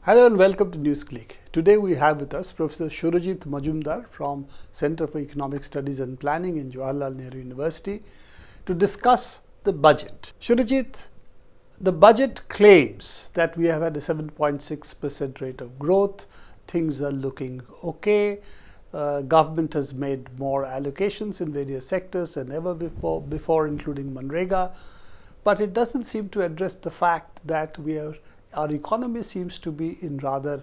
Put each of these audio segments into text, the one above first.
Hello and welcome to Newsclick. Today we have with us Professor Surajit Mazumdar from Center for Economic Studies and Planning in Jawaharlal Nehru University to discuss the budget. Surajit, the budget claims that we have had a 7.6% rate of growth, things are looking okay, government has made more allocations in various sectors than ever before including Manrega, but it doesn't seem to address the fact that our economy seems to be in rather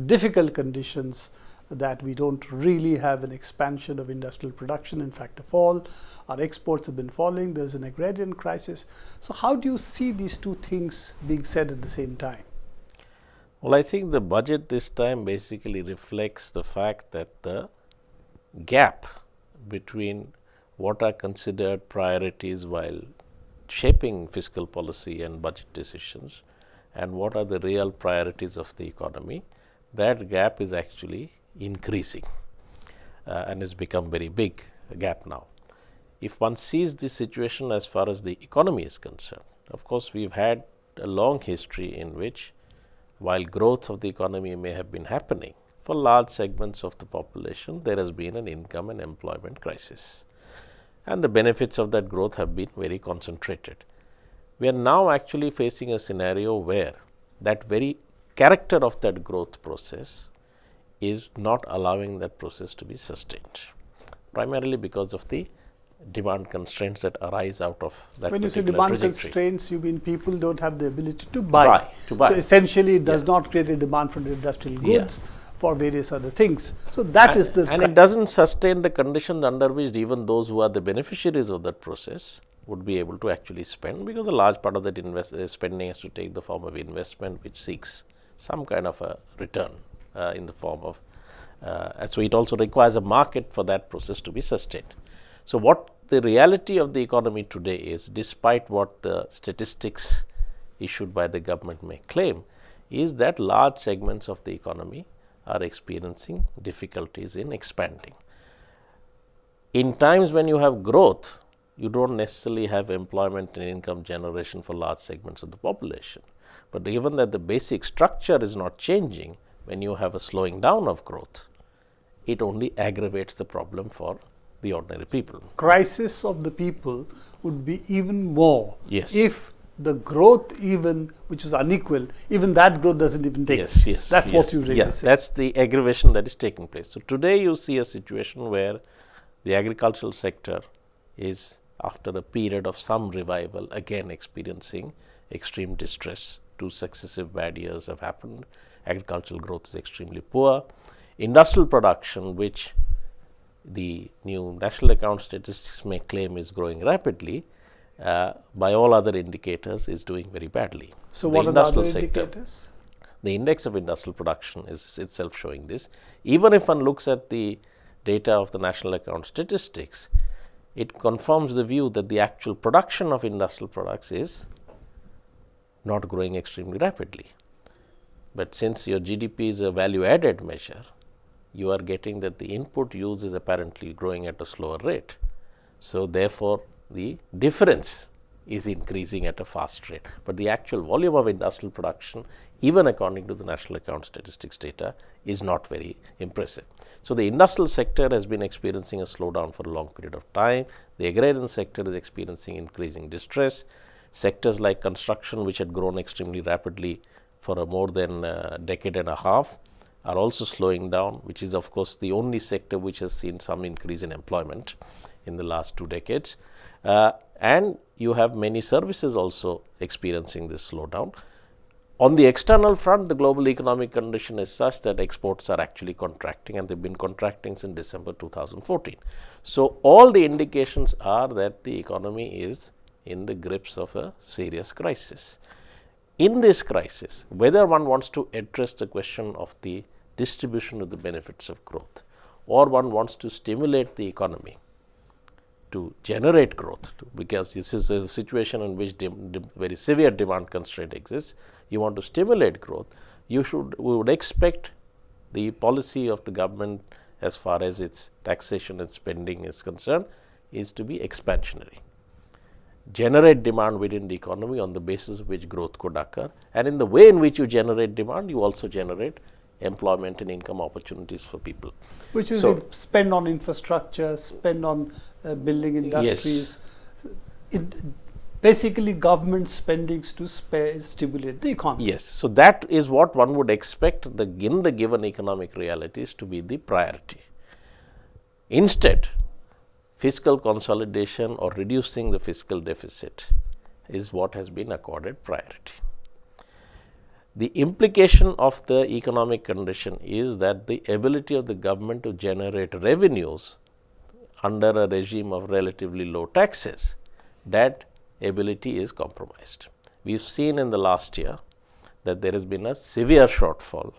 difficult conditions, that we don't really have an expansion of industrial production. In fact, of all, our exports have been falling. There's an agrarian crisis. So how do you see these two things being said at the same time? Well, I think the budget this time basically reflects the fact that the gap between what are considered priorities while shaping fiscal policy and budget decisions and what are the real priorities of the economy, that gap is actually increasing and has become very big gap now. If one sees the situation as far as the economy is concerned, of course, we've had a long history in which, while growth of the economy may have been happening, for large segments of the population, there has been an income and employment crisis. And the benefits of that growth have been very concentrated. We are now actually facing a scenario where that very character of that growth process is not allowing that process to be sustained, primarily because of the demand constraints that arise out of that. When you say demand constraints, you mean people don't have the ability to buy. So essentially, it does not create a demand for the industrial goods for various other things. So that is the... And it doesn't sustain the conditions under which even those who are the beneficiaries of that process would be able to actually spend, because a large part of that spending has to take the form of investment which seeks some kind of a return in the form of, so it also requires a market for that process to be sustained. So what the reality of the economy today is, despite what the statistics issued by the government may claim, is that large segments of the economy are experiencing difficulties in expanding. In times when you have growth, you don't necessarily have employment and income generation for large segments of the population. But given that the basic structure is not changing, when you have a slowing down of growth, it only aggravates the problem for the ordinary people. Crisis of the people would be even more if the growth, even which is unequal, even that growth doesn't even take place. That's what you really say. That's the aggravation that is taking place. So today you see a situation where the agricultural sector is, after a period of some revival, again experiencing extreme distress. 2 successive bad years have happened. Agricultural growth is extremely poor. Industrial production, which the new national account statistics may claim is growing rapidly, by all other indicators is doing very badly. So what are the other indicators? The index of industrial production is itself showing this. Even if one looks at the data of the national account statistics, it confirms the view that the actual production of industrial products is not growing extremely rapidly. But since your GDP is a value added measure, you are getting that the input use is apparently growing at a slower rate. So therefore, the difference is increasing at a fast rate. But the actual volume of industrial production, even according to the national account statistics data, is not very impressive. So the industrial sector has been experiencing a slowdown for a long period of time. The agrarian sector is experiencing increasing distress. Sectors like construction, which had grown extremely rapidly for more than a decade and a half, are also slowing down, which is of course the only sector which has seen some increase in employment in the last 2 decades. And you have many services also experiencing this slowdown. On the external front, the global economic condition is such that exports are actually contracting, and they've been contracting since December 2014. So all the indications are that the economy is in the grips of a serious crisis. In this crisis, whether one wants to address the question of the distribution of the benefits of growth, or one wants to stimulate the economy to generate growth, because this is a situation in which very severe demand constraint exists. You want to stimulate growth, we would expect the policy of the government as far as its taxation and spending is concerned is to be expansionary. generate demand within the economy on the basis of which growth could occur, and in the way in which you generate demand, you also generate employment and income opportunities for people. Which is spend on infrastructure, spend on building industries. Yes. Basically government spendings to stimulate the economy. Yes. So, that is what one would expect in the given economic realities to be the priority. Instead, fiscal consolidation or reducing the fiscal deficit is what has been accorded priority. The implication of the economic condition is that the ability of the government to generate revenues under a regime of relatively low taxes, that ability is compromised. We have seen in the last year that there has been a severe shortfall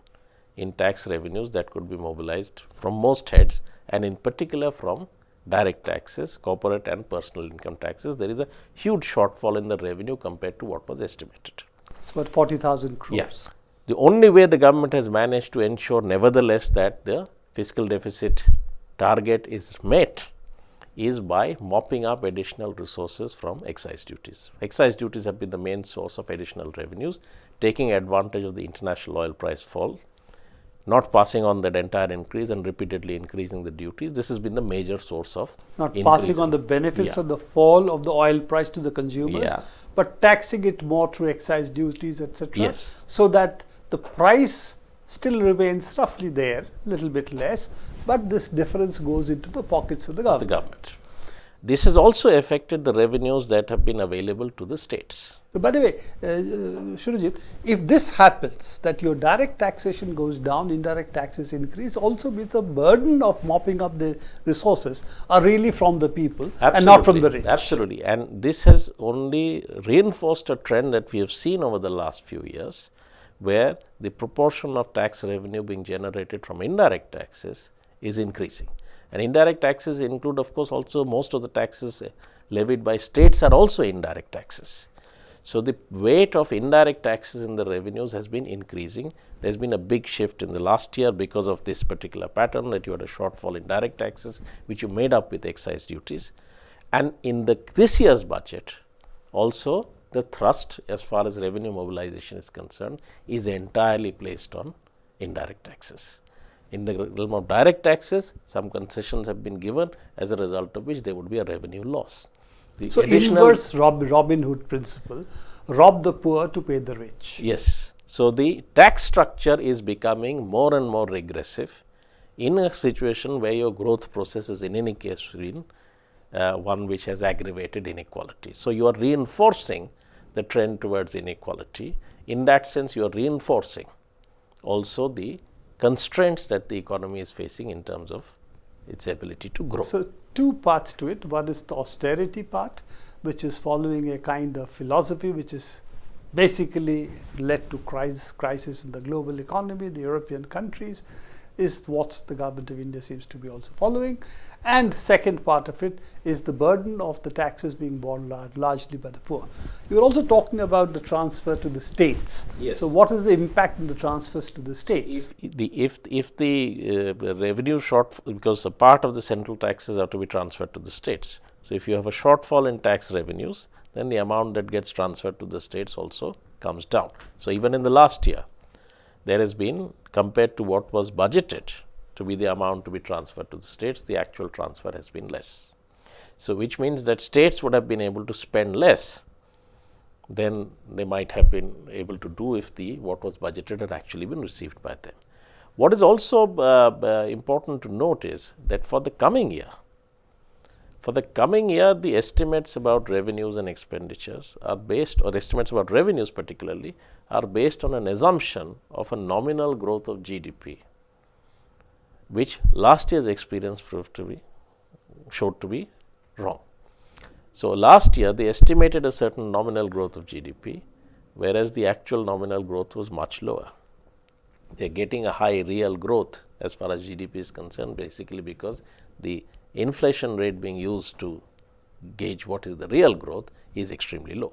in tax revenues that could be mobilized from most heads, and in particular from direct taxes, corporate and personal income taxes. There is a huge shortfall in the revenue compared to what was estimated. It's about 40,000 crores. Yes. The only way the government has managed to ensure nevertheless that the fiscal deficit target is met is by mopping up additional resources from excise duties. Excise duties have been the main source of additional revenues, taking advantage of the international oil price fall, not passing on that entire increase and repeatedly increasing the duties. This has been the major source of not passing on the benefits of the fall of the oil price to the consumers, but taxing it more through excise duties, etc. Yes. So that the price still remains roughly there, a little bit less, but this difference goes into the pockets of the government. This has also affected the revenues that have been available to the states. By the way, Surajit, if this happens, that your direct taxation goes down, indirect taxes increase, also means the burden of mopping up the resources are really from the people and not from the rich. Absolutely. And this has only reinforced a trend that we have seen over the last few years, where the proportion of tax revenue being generated from indirect taxes is increasing. And indirect taxes include, of course, also most of the taxes levied by states are also indirect taxes. So, the weight of indirect taxes in the revenues has been increasing. There has been a big shift in the last year because of this particular pattern, that you had a shortfall in direct taxes, which you made up with excise duties. And in this year's budget, also the thrust as far as revenue mobilization is concerned is entirely placed on indirect taxes. In the realm of direct taxes, some concessions have been given, as a result of which there would be a revenue loss. So, inverse Robin Hood principle, rob the poor to pay the rich. Yes. So, the tax structure is becoming more and more regressive in a situation where your growth process is in any case been one which has aggravated inequality. So, you are reinforcing the trend towards inequality. In that sense, you are reinforcing also the constraints that the economy is facing in terms of its ability to grow. So, two parts to it. One is the austerity part, which is following a kind of philosophy which is basically led to crisis in the global economy, the European countries, is what the government of India seems to be also following. And second part of it is the burden of the taxes being borne largely by the poor. You were also talking about the transfer to the states. Yes. So, what is the impact in the transfers to the states? If the revenue because a part of the central taxes have to be transferred to the states. So, if you have a shortfall in tax revenues, then the amount that gets transferred to the states also comes down. So, even in the last year, there has been, compared to what was budgeted to be the amount to be transferred to the states, the actual transfer has been less. So, which means that states would have been able to spend less than they might have been able to do if what was budgeted had actually been received by them. What is also important to note is that for the coming year, the estimates about revenues and expenditures are based, or estimates about revenues particularly, are based on an assumption of a nominal growth of GDP, which last year's experience showed to be wrong. So, last year they estimated a certain nominal growth of GDP, whereas the actual nominal growth was much lower. They are getting a high real growth as far as GDP is concerned, basically because the inflation rate being used to gauge what is the real growth is extremely low.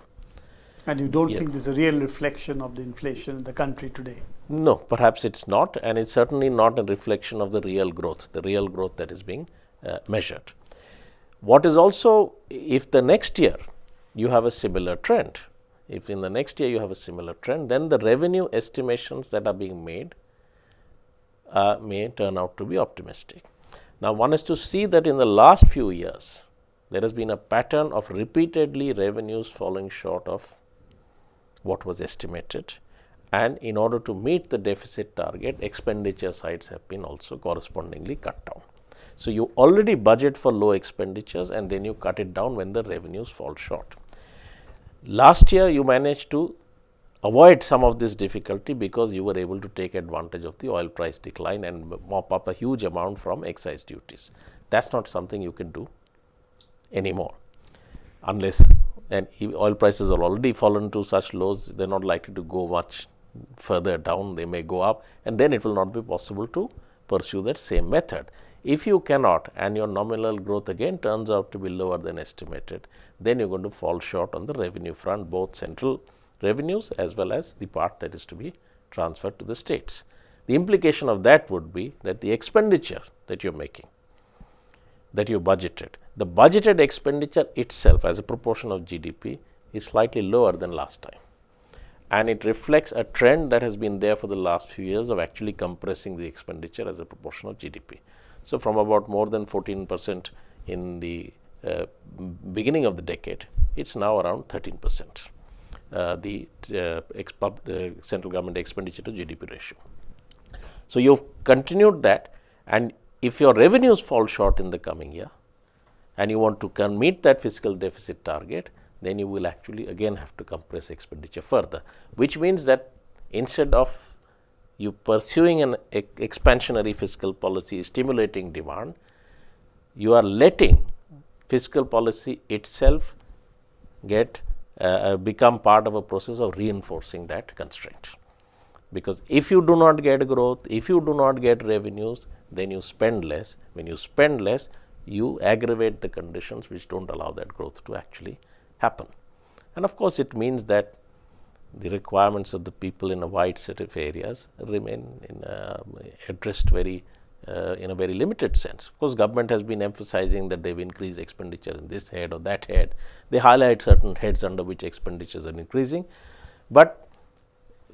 And you don't think there's a real reflection of the inflation in the country today? No, perhaps it's not, and it's certainly not a reflection of the real growth that is being measured. What is also, if the next year you have a similar trend. If in the next year you have a similar trend, then the revenue estimations that are being made may turn out to be optimistic. Now, one is to see that in the last few years, there has been a pattern of repeatedly revenues falling short of what was estimated, and in order to meet the deficit target, expenditure sides have been also correspondingly cut down. So, you already budget for low expenditures and then you cut it down when the revenues fall short. Last year, you managed to avoid some of this difficulty because you were able to take advantage of the oil price decline and mop up a huge amount from excise duties. That is not something you can do anymore, unless, and oil prices are already fallen to such lows, they are not likely to go much further down, they may go up, and then it will not be possible to pursue that same method. If you cannot and your nominal growth again turns out to be lower than estimated, then you are going to fall short on the revenue front, both central revenues as well as the part that is to be transferred to the states. The implication of that would be that the expenditure that you are making, that you budgeted, the budgeted expenditure itself as a proportion of GDP is slightly lower than last time, and it reflects a trend that has been there for the last few years of actually compressing the expenditure as a proportion of GDP. So, from about more than 14% in the beginning of the decade, it is now around 13%, the central government expenditure to GDP ratio. So, you have continued that, and if your revenues fall short in the coming year and you want to meet that fiscal deficit target, then you will actually again have to compress expenditure further, which means that instead of you pursuing an expansionary fiscal policy stimulating demand, you are letting fiscal policy itself get become part of a process of reinforcing that constraint. Because if you do not get growth, if you do not get revenues, then you spend less. When you spend less, you aggravate the conditions which do not allow that growth to actually happen. And of course, it means that the requirements of the people in a wide set of areas remain addressed in a very limited sense. Of course, government has been emphasizing that they have increased expenditure in this head or that head. They highlight certain heads under which expenditures are increasing, but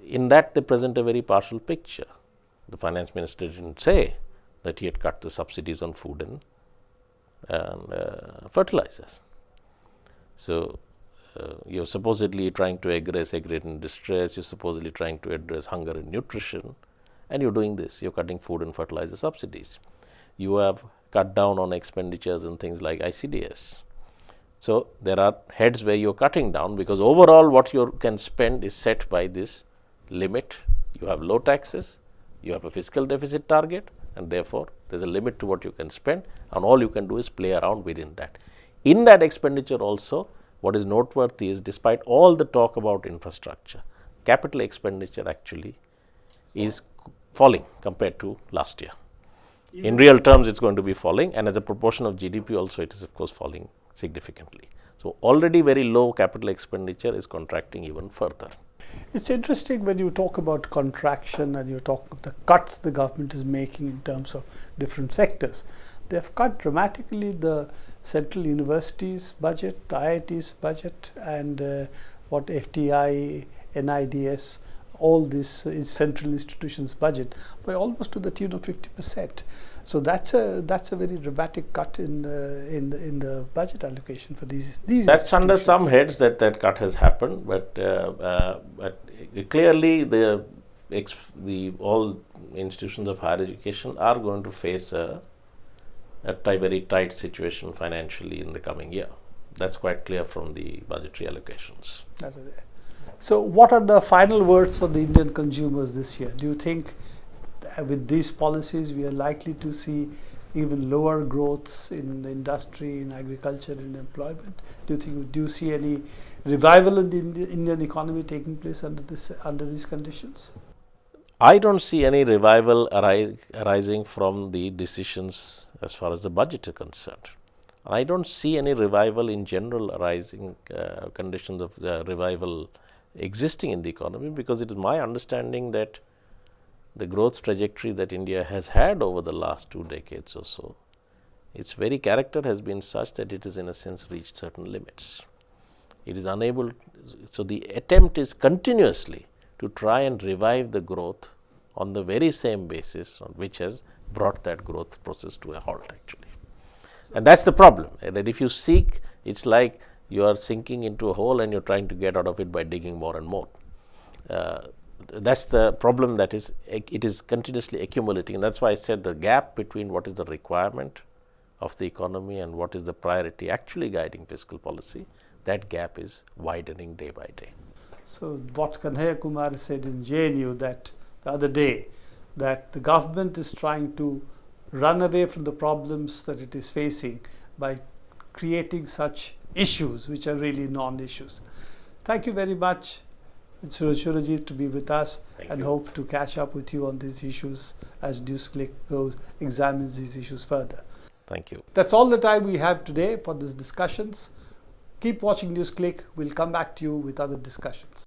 in that they present a very partial picture. The finance minister did not say that he had cut the subsidies on food and fertilizers. So, you are supposedly trying to address agrarian distress, you are supposedly trying to address hunger and nutrition, and you are doing this, you are cutting food and fertilizer subsidies. You have cut down on expenditures in things like ICDS. So, there are heads where you are cutting down, because overall what you can spend is set by this limit. You have low taxes, you have a fiscal deficit target, and therefore, there is a limit to what you can spend, and all you can do is play around within that. In that expenditure also, what is noteworthy is, despite all the talk about infrastructure, capital expenditure actually is falling compared to last year. In real terms, it is going to be falling, and as a proportion of GDP also, it is of course falling significantly. So, already very low capital expenditure is contracting even further. It's interesting when you talk about contraction and you talk of the cuts the government is making in terms of different sectors. They have cut dramatically the central universities budget, the IIT's budget, and what FTI, NIDS, all this central institutions budget by almost to the tune of 50%. So that's a very dramatic cut in the budget allocation for these. That's under some heads that cut has happened, but clearly the all institutions of higher education are going to face a very tight situation financially in the coming year. That's quite clear from the budgetary allocations. So, what are the final words for the Indian consumers this year? Do you think with these policies we are likely to see even lower growth in industry, in agriculture, in employment? Do you see any revival in the Indian economy taking place under these conditions? I don't see any revival arising from the decisions as far as the budget is concerned. I don't see any revival in general arising conditions of revival existing in the economy, because it is my understanding that the growth trajectory that India has had over the last 2 decades or so, its very character has been such that it has in a sense reached certain limits. It is unable, so the attempt is continuously to try and revive the growth on the very same basis on which has brought that growth process to a halt actually. And that's the problem, that if you seek, it's like you are sinking into a hole and you're trying to get out of it by digging more and more. That's the problem, that is, it is continuously accumulating, and that's why I said the gap between what is the requirement of the economy and what is the priority actually guiding fiscal policy, that gap is widening day by day. So what Kanhaiya Kumar said in JNU that the other day, that the government is trying to run away from the problems that it is facing by creating such issues which are really non-issues. Thank you very much, Surajit, to be with us. Thank and you. Hope to catch up with you on these issues as Newsclick examines these issues further. Thank you. That's all the time we have today for these discussions. Keep watching Newsclick. We'll come back to you with other discussions.